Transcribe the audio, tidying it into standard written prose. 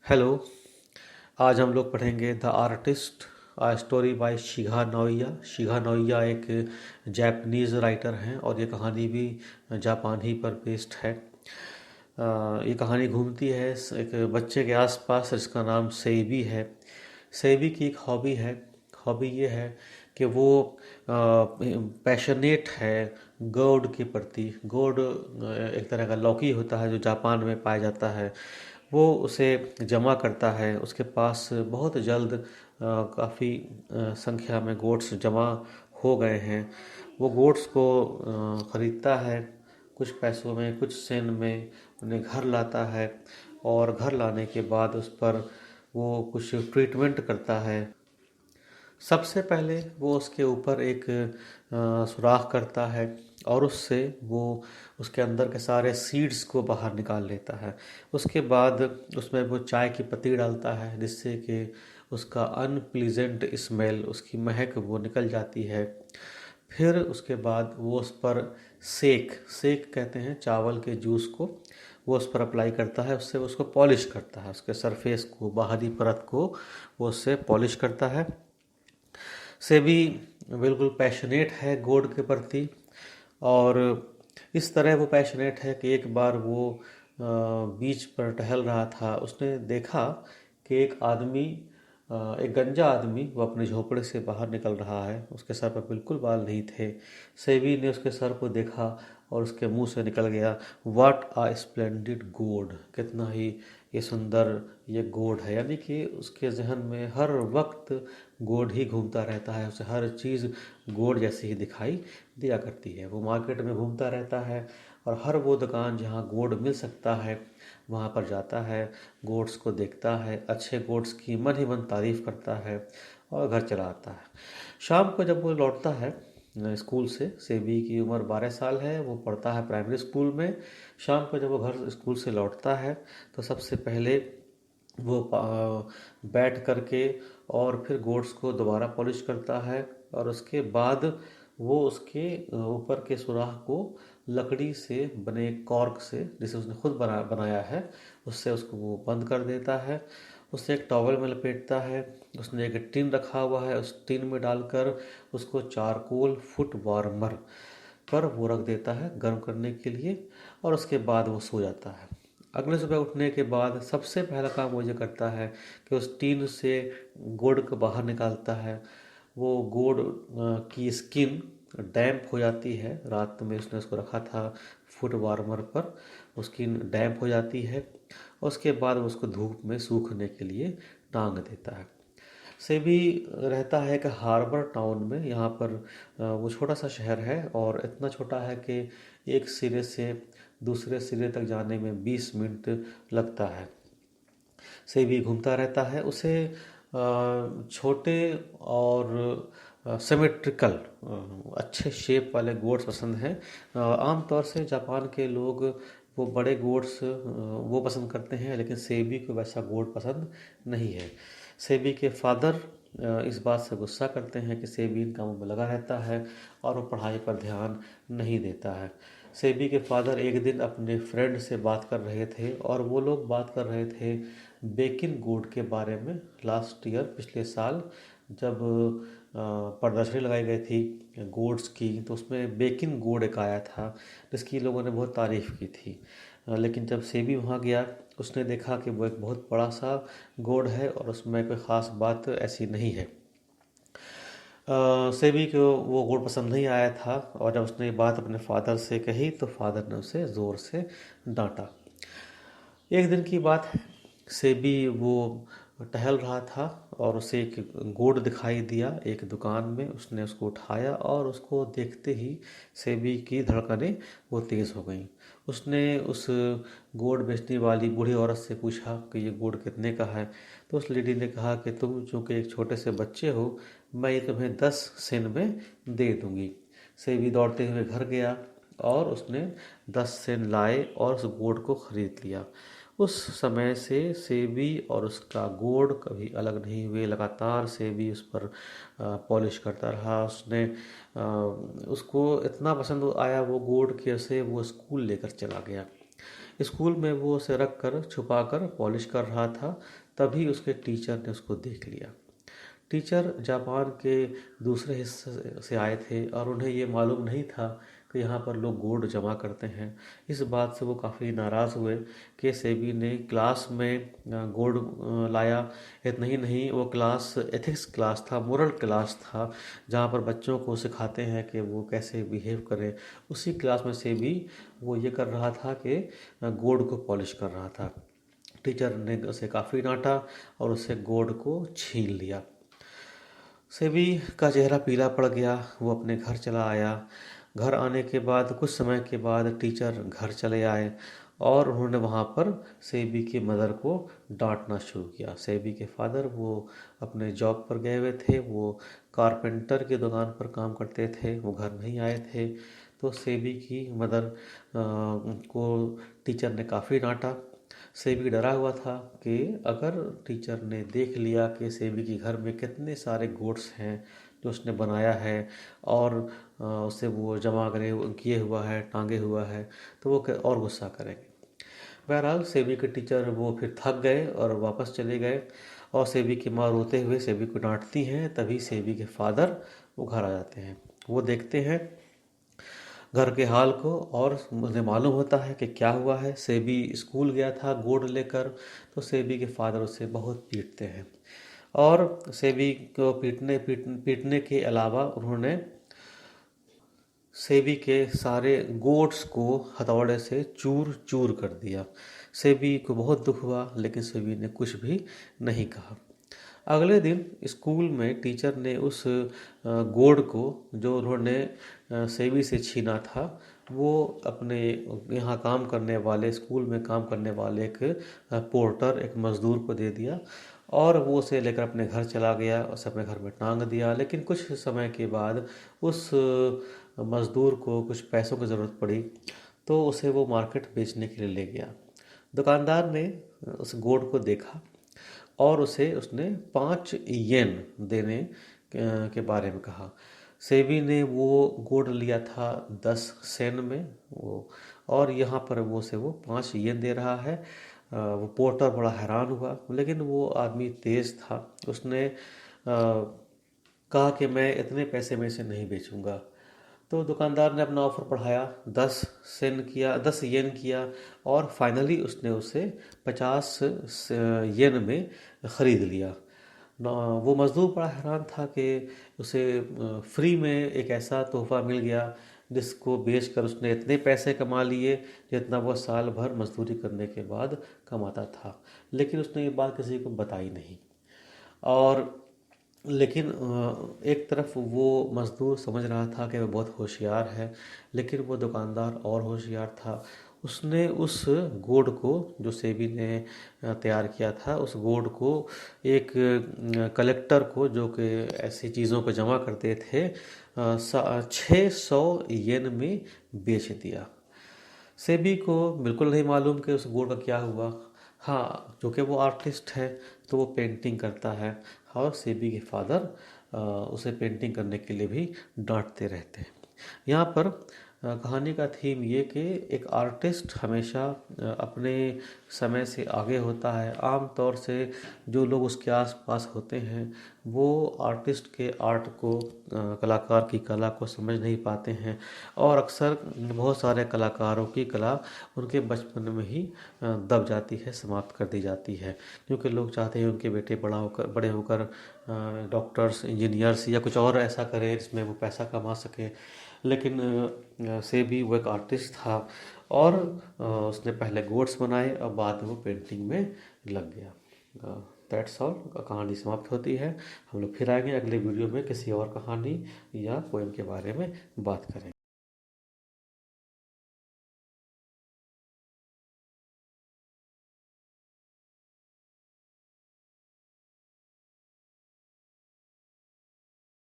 Hello. आज हम लोग पढ़ेंगे the artist a story by Shiga Naoya. Shiga Naoya एक जापानीज़ राइटर हैं और ये कहानी भी जापान ही पर बेस्ड है। ये कहानी घूमती है एक बच्चे के आसपास जिसका नाम सेइबी है। सेइबी की एक हॉबी है। हॉबी ये है कि वो पैशनेट है गॉड के प्रति। गॉड एक तरह का लौकी होता है जो जापान में पाया जाता है। वो उसे जमा करता है। उसके पास बहुत जल्द काफ़ी संख्या में गोट्स जमा हो गए हैं। वो गोट्स को ख़रीदता है कुछ पैसों में, कुछ सेन में, उन्हें घर लाता है और घर लाने के बाद उस पर वो कुछ ट्रीटमेंट करता है। सबसे पहले वो उसके ऊपर एक सुराख करता है और उससे वो उसके अंदर के सारे सीड्स को बाहर निकाल लेता है। उसके बाद उसमें वो चाय की पत्ती डालता है जिससे कि उसका अनप्लीजेंट स्मेल, उसकी महक वो निकल जाती है। फिर उसके बाद वो उस पर सेक सेक कहते हैं चावल के जूस को, वो उस पर अप्लाई करता है। उससे उसको पॉलिश करता है, उसके सरफेस को, बाहरी परत को वो उससे पॉलिश करता है। से भी बिल्कुल पैशनेट है गॉड के प्रति। और इस तरह वो पैशनेट है कि एक बार वो बीच पर टहल रहा था। उसने देखा कि एक आदमी, एक गंजा आदमी, वो अपने झोपड़े से बाहर निकल रहा है। उसके सर पर बिल्कुल बाल नहीं थे। सेवी ने उसके सर को देखा और उसके मुंह से निकल गया, वाट आ स्प्लेंडिड गोड। कितना ही ये सुंदर ये गोड है। यानी कि उसके जहन में हर वक्त गोड ही घूमता रहता है। उसे हर चीज़ गोड जैसी ही दिखाई दिया करती है। वो मार्केट में घूमता रहता है और हर वो दुकान जहाँ गोड मिल सकता है वहाँ पर जाता है, गोड्स को देखता है, अच्छे गोड्स की मन ही मन तारीफ करता है और घर चला आता है। शाम को जब वो लौटता है स्कूल से, सेबी की उम्र 12 साल है, वो पढ़ता है प्राइमरी स्कूल में। शाम को जब वो घर स्कूल से लौटता है तो सबसे पहले वो बैठ करके और फिर गोड्स को दोबारा पॉलिश करता है और उसके बाद वो उसके ऊपर के सुराख को लकड़ी से बने कॉर्क से, जिसे उसने खुद बनाया है, उससे उसको वो बंद कर देता है। उससे एक टॉवल में लपेटता है। उसने एक टिन रखा हुआ है, उस टिन में डालकर उसको चारकोल फुट वार्मर पर वो रख देता है गर्म करने के लिए और उसके बाद वो सो जाता है। अगले सुबह उठने के बाद सबसे पहला काम वो ये करता है कि उस टीन से गुड़ को बाहर निकालता है। वो गुड़ की स्किन डैम्प हो जाती है। रात में उसने उसको रखा था फुट वार्मर पर, वो स्किन डैम्प हो जाती है। उसके बाद वो उसको धूप में सूखने के लिए टांग देता है। से भी रहता है कि हार्बर टाउन में, यहाँ पर वो छोटा सा शहर है और इतना छोटा है कि एक सिरे से दूसरे सिरे तक जाने में 20 मिनट लगता है। से भी घूमता रहता है। उसे छोटे और सिमेट्रिकल अच्छे शेप वाले गोट्स पसंद हैं। आमतौर से जापान के लोग वो बड़े गोट्स वो पसंद करते हैं, लेकिन सेबी को वैसा गोट पसंद नहीं है। सेबी के फादर इस बात से गुस्सा करते हैं कि सेबी इन कामों में लगा रहता है और वो पढ़ाई पर ध्यान नहीं देता है। सेबी के फादर एक दिन अपने फ्रेंड से बात कर रहे थे और वो लोग बात कर रहे थे बेकिन गुड के बारे में। लास्ट ईयर, पिछले साल, जब प्रदर्शनी लगाई गई थी गुड्स की, तो उसमें बेकिन गुड एक आया था जिसकी लोगों ने बहुत तारीफ़ की थी। लेकिन जब सेबी वहाँ गया, उसने देखा कि वो एक बहुत बड़ा सा गुड है और उसमें कोई ख़ास बात ऐसी नहीं है। सेबी को वो गुड़ पसंद नहीं आया था और जब उसने ये बात अपने फादर से कही तो फादर ने उसे ज़ोर से डांटा। एक दिन की बात है, सेबी वो टहल रहा था और उसे एक गुड़ दिखाई दिया एक दुकान में। उसने उसको उठाया और उसको देखते ही सेबी की धड़कनें वो तेज़ हो गईं। उसने उस गुड़ बेचने वाली बूढ़ी औरत से पूछा कि ये गुड़ कितने का है। तो उस लेडी ने कहा कि तुम चूँकि एक छोटे से बच्चे हो, मैं ये तुम्हें 10 सेन में दे दूँगी। सेबी दौड़ते हुए घर गया और उसने 10 सेन लाए और उस गुड़ को खरीद लिया। उस समय से सेबी और उसका गुड़ कभी अलग नहीं हुए। लगातार सेबी उस पर पॉलिश करता रहा। उसको इतना पसंद आया वो गुड़ कि उसे वो स्कूल लेकर चला गया। स्कूल में वो उसे रख कर छुपा कर पॉलिश कर रहा था, तभी उसके टीचर ने उसको देख लिया। टीचर जापान के दूसरे हिस्से से आए थे और उन्हें ये मालूम नहीं था कि यहाँ पर लोग गोल्ड जमा करते हैं। इस बात से वो काफ़ी नाराज़ हुए कि सेबी ने क्लास में गोल्ड लाया। इतना ही नहीं, वो क्लास एथिक्स क्लास था, मोरल क्लास था, जहाँ पर बच्चों को सिखाते हैं कि वो कैसे बिहेव करें। उसी क्लास में सेबी वो ये कर रहा था कि गोल्ड को पॉलिश कर रहा था। टीचर ने उसे काफ़ी डांटा और उससे गोल्ड को छीन लिया। सेबी का चेहरा पीला पड़ गया। वो अपने घर चला आया। घर आने के बाद कुछ समय के बाद टीचर घर चले आए और उन्होंने वहाँ पर सेबी की मदर को डांटना शुरू किया। सेबी के फादर वो अपने जॉब पर गए हुए थे, वो कारपेंटर की दुकान पर काम करते थे, वो घर नहीं आए थे। तो सेबी की मदर को टीचर ने काफ़ी डांटा। सेबी डरा हुआ था कि अगर टीचर ने देख लिया कि सेबी के घर में कितने सारे गोट्स हैं जो उसने बनाया है और उसे वो जमा करे किए हुआ है, टांगे हुआ है, तो वो और गुस्सा करेंगे। बहरहाल सेबी के टीचर वो फिर थक गए और वापस चले गए और सेबी की माँ रोते हुए सेबी को डांटती हैं। तभी सेबी के फादर वो घर आ जाते हैं। वो देखते हैं घर के हाल को और मुझे मालूम होता है कि क्या हुआ है। सेबी स्कूल गया था गोल्ड लेकर, तो सेबी के फादर उसे बहुत पीटते हैं और सेबी को पीटने के अलावा उन्होंने सेबी के सारे गोट्स को हथौड़े से चूर चूर कर दिया। सेबी को बहुत दुख हुआ, लेकिन सेबी ने कुछ भी नहीं कहा। अगले दिन स्कूल में टीचर ने उस गोड को जो उन्होंने सेबी से छीना था, वो अपने यहाँ काम करने वाले, स्कूल में काम करने वाले एक पोर्टर, एक मज़दूर को दे दिया और वो उसे लेकर अपने घर चला गया, उसे अपने घर में टांग दिया। लेकिन कुछ समय के बाद उस मज़दूर को कुछ पैसों की ज़रूरत पड़ी, तो उसे वो मार्केट बेचने के लिए ले गया। दुकानदार ने उस गोड को देखा और उसे उसने 5 येन देने के बारे में कहा। सेबी ने वो गोल्ड लिया था 10 सेन में वो, और यहाँ पर वो 5 येन दे रहा है। वो पोर्टर बड़ा हैरान हुआ, लेकिन वो आदमी तेज था। उसने कहा कि मैं इतने पैसे में इसे नहीं बेचूंगा। तो दुकानदार ने अपना ऑफर बढ़ाया, 10 येन किया और फाइनली उसने उसे 50 येन में ख़रीद लिया। वो मज़दूर बड़ा हैरान था कि उसे फ्री में एक ऐसा तोहफा मिल गया जिसको बेचकर उसने इतने पैसे कमा लिए जितना वो साल भर मजदूरी करने के बाद कमाता था। लेकिन उसने ये बात किसी को बताई नहीं। और लेकिन एक तरफ वो मज़दूर समझ रहा था कि वह बहुत होशियार है, लेकिन वो दुकानदार और होशियार था। उसने उस गोड को जो सेबी ने तैयार किया था, उस गोड को एक कलेक्टर को जो कि ऐसी चीज़ों को जमा करते थे 600 येन में बेच दिया। सेबी को बिल्कुल नहीं मालूम कि उस गोड का क्या हुआ। हाँ, क्योंकि वो आर्टिस्ट है तो वो पेंटिंग करता है और सेबी के फादर उसे पेंटिंग करने के लिए भी डांटते रहते हैं। यहाँ पर कहानी का थीम ये कि एक आर्टिस्ट हमेशा अपने समय से आगे होता है। आम तौर से जो लोग उसके आसपास होते हैं वो आर्टिस्ट के आर्ट को, कलाकार की कला को समझ नहीं पाते हैं और अक्सर बहुत सारे कलाकारों की कला उनके बचपन में ही दब जाती है, समाप्त कर दी जाती है, क्योंकि लोग चाहते हैं उनके बेटे बड़े होकर डॉक्टर्स, इंजीनियर्स या कुछ और ऐसा करें जिसमें वो पैसा कमा सके। लेकिन से भी वो एक आर्टिस्ट था और उसने पहले गोट्स बनाए और बाद में वो पेंटिंग में लग गया। That's all. कहानी समाप्त होती है। हम लोग फिर आएंगे अगले वीडियो में किसी और कहानी या पोएम के बारे में बात करेंगे।